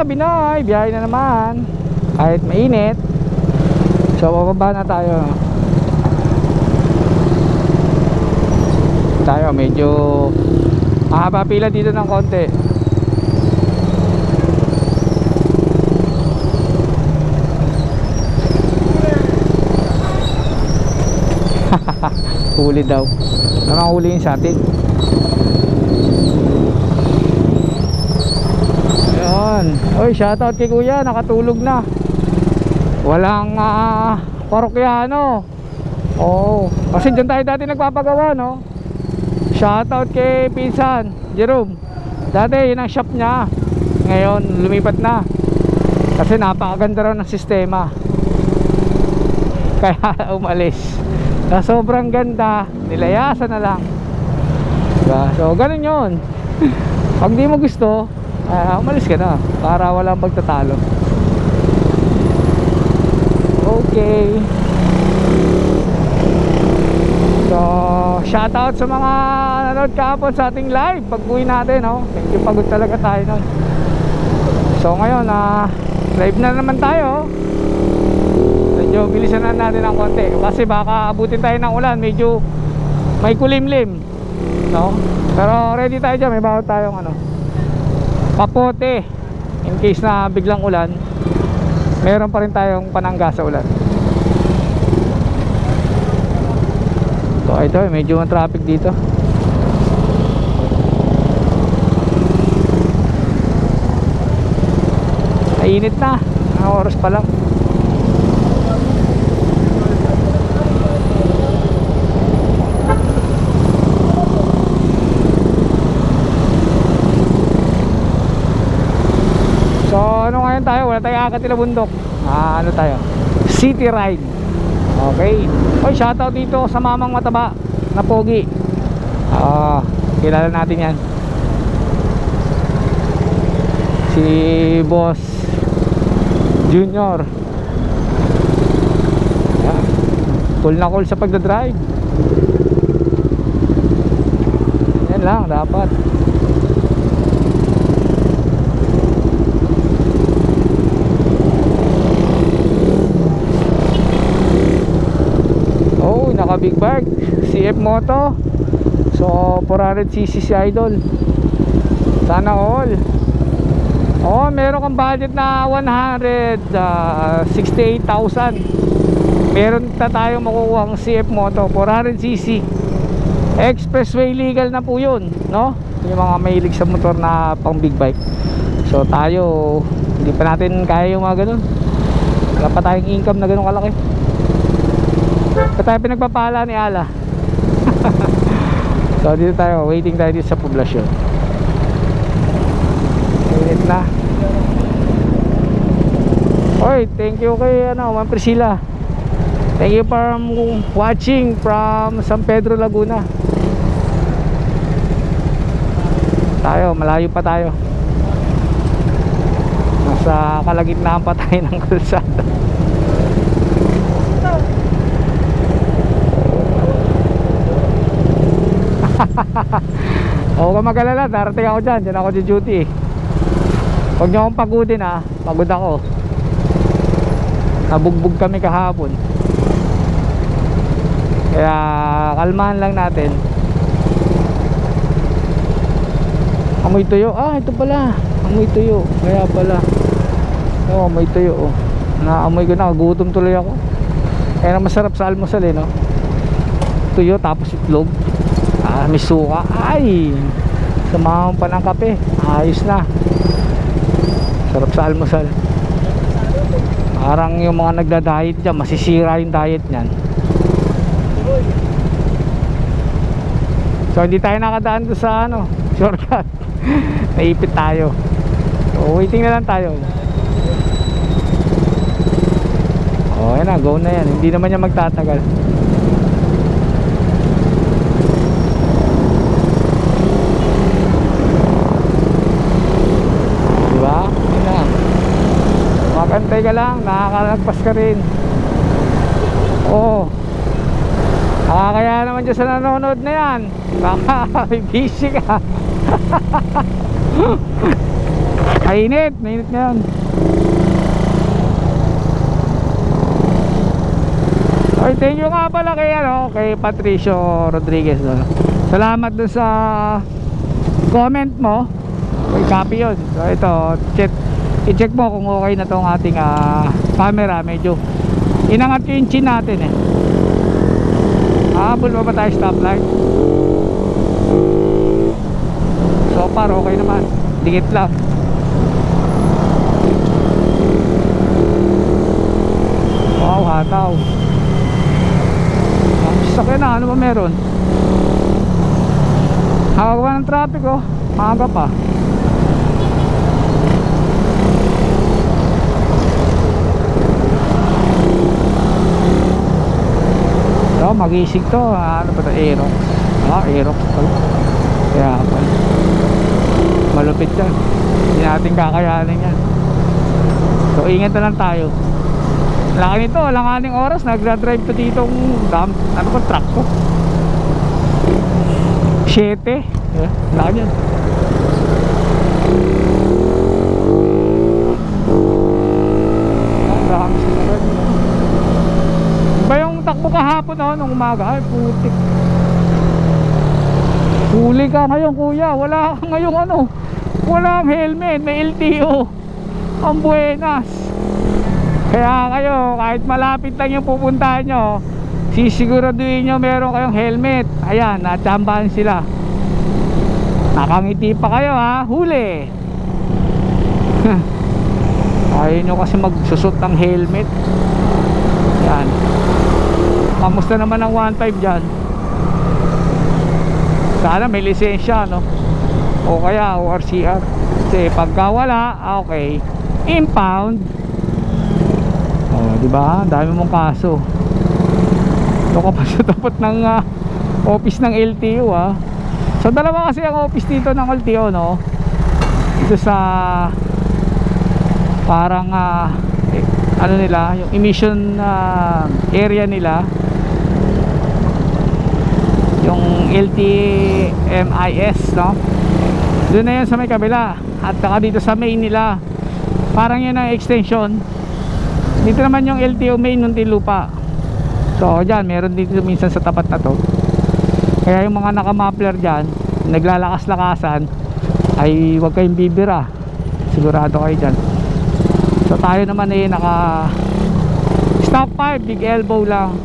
Binoy, biyahe na naman kahit mainit. So bababa na tayo. Medyo mahaba pila dito ng konti. Huli daw. Nakahuliin sa atin. Ayun. Oy, shoutout kay kuya, nakatulog na. Walang parokyano. Oo, kasi dyan tayo dati nagpapagawa, no? Shoutout kay Pinsan Jerome. Dati yun ang shop niya. Ngayon lumipat na kasi napakaganda raw ng sistema, kaya umalis. Na sobrang ganda, nilayasan na lang, diba? So ganun yun. Pag di mo gusto, umalis ka na para walang magtatalo. Okay. So shoutout sa mga nanood kahapon sa ating live pag-uwi natin, no? Medyo pagod talaga tayo nun. So ngayon live na naman tayo. Medyo bilisan na natin ng konti kasi baka abutin tayo ng ulan. Medyo may kulimlim, no? Pero ready tayo dyan. May bawat tayong kapote in case na biglang ulan. Meron pa rin tayong panangga sa ulan. So ito, medyo ang traffic dito. Mainit na, ang oras pa lang. So ano ngayon tayo? Wala tayong akit na bundok. Ano tayo? City ride. Okay. Oy, shoutout dito sa mamang mataba na pogi. Kilala natin yan, si Boss Junior. Cool na cool sa pagdadrive. Yan lang dapat. Naka big bag CF Moto. So 400cc si Idol. Sana all. Meron kang budget na 168,000. Meron na tayong makukuha ang CF Moto 400cc. Expressway legal na po yun, no? Yung mga mahilig sa motor na pang big bike. So tayo hindi pa natin kaya yung mga ganun. Wala pa tayong income na ganun kalaki. Pa tayo pinagpapala ni Ala. So dito tayo, waiting tayo dito sa poblasyon. Init na. Oy, thank you kay Ma'am Priscilla. Thank you for watching from San Pedro, Laguna. Tayo, malayo pa tayo. Nasa kalagitnaan pa tayo ng kalsada. Huwag kang mag-alala, darating ako dyan. Dyan ako dyan duty. Huwag nyo akong pagudin, pagod ako. Nabugbog kami kahapon. Kaya kalmahan lang natin. Amoy tuyo. Ito pala, amoy tuyo. Kaya pala amoy tuyo. Naamoy ko na, gutom tuloy ako. Kaya masarap sa almusal, no? Tuyo tapos itlog. May suka. Ay, samahan pa ng kape. Ayos na. Sarap sa almusal. Parang yung mga nagda-diet dyan, masisira yung diet nyan. So hindi tayo nakadaan doon sa shortcut. Naipit tayo. So waiting na lang tayo. Yan na, go na yan. Hindi naman yan magtatagal. Makantay ka lang, nakakalagpas ka rin. Kaya naman dyan sa nanonood na yan, baka busy ka. Mainit ngayon. Okay, thank you nga pala kay Patricio Rodriguez, no? Salamat dun sa comment mo. May copy yun. So ito, i-check mo kung okay na tong ating camera. Medyo inangat ko yung chin natin eh. Habol pa ba tayo stoplight? So far okay naman, dikit lang. Wow, hataw. Ang sakyan na, ano ba meron? Hawak ng traffic oh, maaga pa. So magisig to, ano ba ito? Aerox. Aerox pala. Kaya pala malupit yan, hindi natin kakayanin yan. So ingat na lang tayo. Laki nito, langaning oras nagdadrive to ditong ano ba, truck ko 7. Laki yan. Ba yung takbo kahapon nung umaga? Ay putik, huli ka ngayon kuya. Wala ka ngayong wala kang helmet, may LTO. Ang buenas. Kaya kayo, kahit malapit lang yung pupuntahan nyo, sisiguraduhin nyo meron kayong helmet. Ayan, natsambahan sila. Nakangiti pa kayo huli. Ayaw nyo kasi magsusot ng helmet. Yan. Kamusta naman ang 1.5 dyan? Sana may lisensya, no? O kaya ORCR. Kasi pagka wala, okay, impound. Diba? Dami mong kaso. Ito ka pa sa tapat ng office ng LTO So dalawa kasi ang office dito ng LTO, no? Dito sa parang ano nila, yung emission area nila, yung LTMIS, no? Doon na yun sa may kabila. At saka dito sa main nila, parang yun ang extension. Dito naman yung LTO main ng Tinlupa. So dyan, meron dito minsan sa tapat na to. Kaya yung mga naka-muffler dyan, naglalakas-lakasan, ay huwag kayong bibira. Sigurado kayo dyan. So tayo naman naka stop 5, big elbow lang.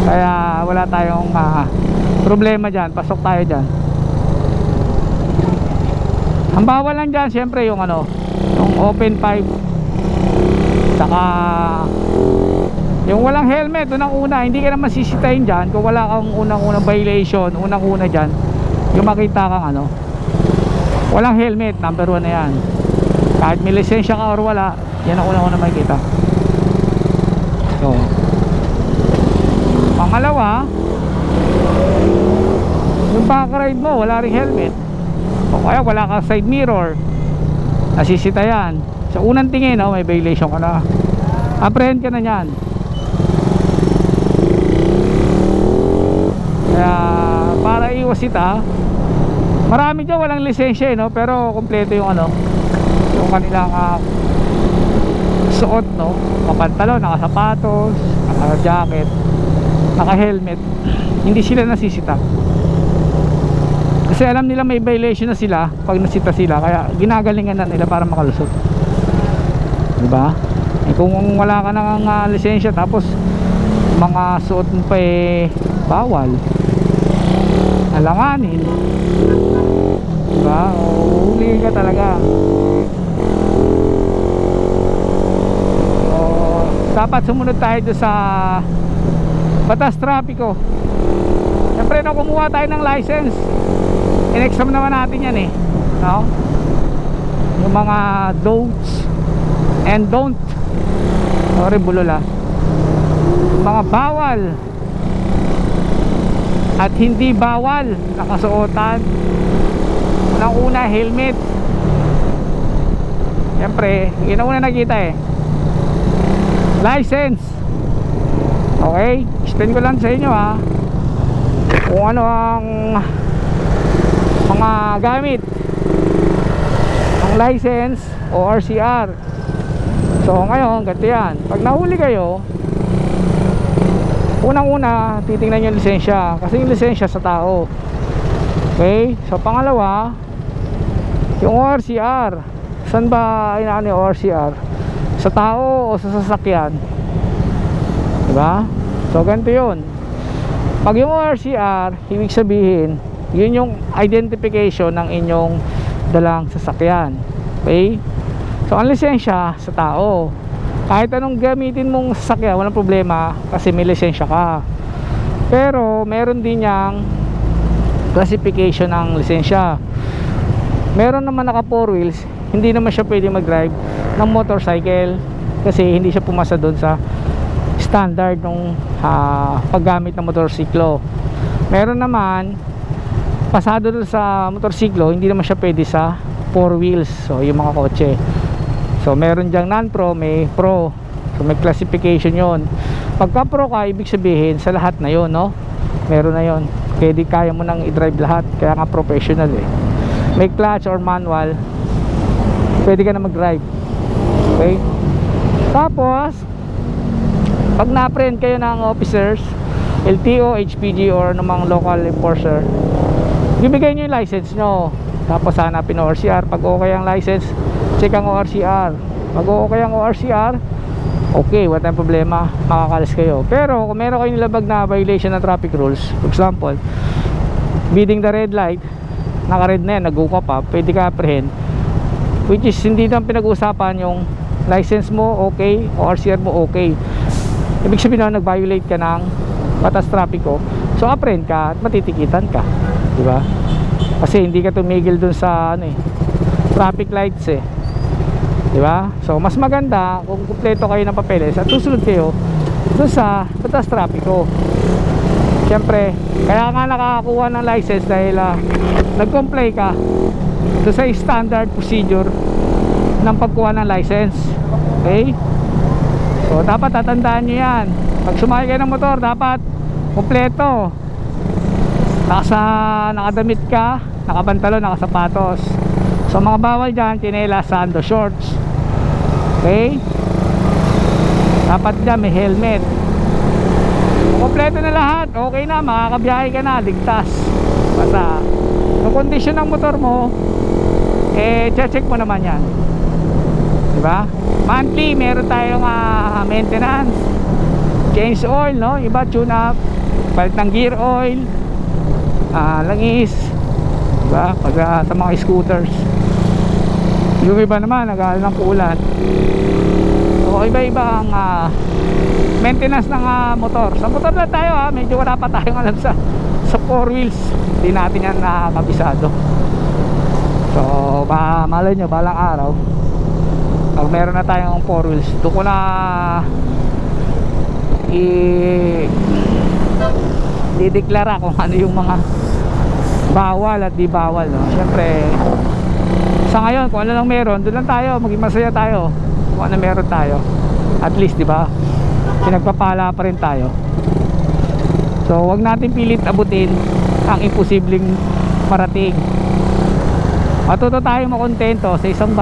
Kaya wala tayong problema dyan. Pasok tayo dyan. Ang bawal lang dyan syempre yung yung open pipe, saka yung walang helmet. Unang-una, hindi ka naman sisitahin dyan kung wala kang unang-unang violation. Unang-una dyan, yung makita kang walang helmet, number 1 na yan. Kahit may lisensya ka or wala, yan ang unang-una makikita. So pangalawa, yung back ride mo wala ring helmet, o kaya wala ka side mirror, nasisita yan. Sa unang tingin, may violation ka na, apprehend ka na yan. Kaya para iwas ita, marami dyan walang lisensya pero kompleto yung yung kanilang suot, nakapantalon, nakasapatos, naka-jacket, naka-helmet. Hindi sila nasisita kasi alam nila may violation na sila pag nasita sila, kaya ginagalingan na nila para makalusot, diba? Kung wala ka nang lisensya tapos mga suot mo pa bawal, alanganin, diba? Huli ka talaga. Dapat sumunod tayo doon sa batas trapiko. Siyempre nung kumuha tayo ng license, in-exam naman natin yan no? Yung mga don'ts and don't, sorry bulol yung mga bawal at hindi bawal nakasuotan. Unang-una, helmet. Siyempre yun ang una nakita license. Okay, explain ko lang sa inyo kung ano ang mga gamit. ng license o RCR. So ngayon, ganito yan. Pag nahuli kayo, unang-una, titingnan yung lisensya. Kasi yung lisensya sa tao. Okay? So pangalawa, yung ORCR. Saan ba inaano yung ORCR? Sa tao o sa sasakyan? Diba? So ganito yun. Pag yung ORCR, ibig sabihin, yun yung identification ng inyong dalang sasakyan. Okay? So ang lisensya sa tao. Kahit anong gamitin mong sasakyan, walang problema kasi may lisensya ka. Pero meron din yang classification ng lisensya. Meron naman naka 4 wheels, hindi naman siya pwede mag-drive ng motorcycle kasi hindi siya pumasa doon sa standard ng paggamit ng motorsiklo. Meron naman pasado doon sa motorsiklo, hindi naman siya pwede sa 4 wheels. So yung mga kotse. So meron diyang non-pro, may pro. So may classification yon. Pagka pro ka, ibig sabihin sa lahat na yon, no? Meron na yon. Pwede, kaya mo nang i-drive lahat. Kaya nga professional eh. May clutch or manual, pwede ka na mag-drive. Okay? Tapos pag na-apprehend kayo ng officers, LTO, HPG or namang local enforcer, bibigay nyo yung license nyo. Tapos hanapin ang ORCR. Pag okay ang license, check ang ORCR. Pag okay ang ORCR, okay, wala tayong problema, makakalis kayo. Pero kung meron kayo nilabag na violation ng traffic rules, for example, speeding the red light, naka-red na yan, nag-go ka pa, pwede ka apprehend, which is hindi naman pinag-uusapan yung license mo okay, ORCR mo okay. Ibig sabihin na nag-violate ka ng batas trapiko, so apprehend ka at matitikitan ka, di ba? Kasi hindi ka tumigil dun sa traffic lights eh, di ba? So mas maganda kung kumpleto kayo ng papeles at susunod kayo dun sa batas trapiko. Siyempre, kaya nga nakakakuha ng license dahil nag-comply ka dun sa standard procedure ng pagkuha ng license. Okay? So dapat tatandaan nyo yan. Pag sumakay kayo ng motor, dapat kumpleto. Nakadamit ka, nakapantalon, nakasapatos. So mga bawal dyan, tsinelas, sando, shorts. Okay? Dapat dyan may helmet. Kompleto na lahat, okay na, makakabiyahe ka na, ligtas. Basta yung kondisyon ng motor mo, check mo naman yan, diba? Monthly meron tayong maintenance, change oil, no? Iba tune up, palit ng gear oil, langis, diba? Pag sa mga scooters. Yung iba naman nag-aaral ng puulan. So iba-iba ang maintenance ng motor. Sa motor lang tayo medyo wala pa tayong alam sa 4 wheels. Hindi natin yan nakakabisado. So malay nyo balang araw pag meron na tayong 4 wheels, doon ko na i-deklara kung ano yung mga bawal at di bawal, no? Siyempre sa ngayon kung ano lang meron, doon lang tayo, maging masaya tayo kung ano meron tayo. At least, di ba, pinagpapala pa rin tayo. So wag natin pilit abutin ang imposibleng parating. Matuto tayo makontento sa isang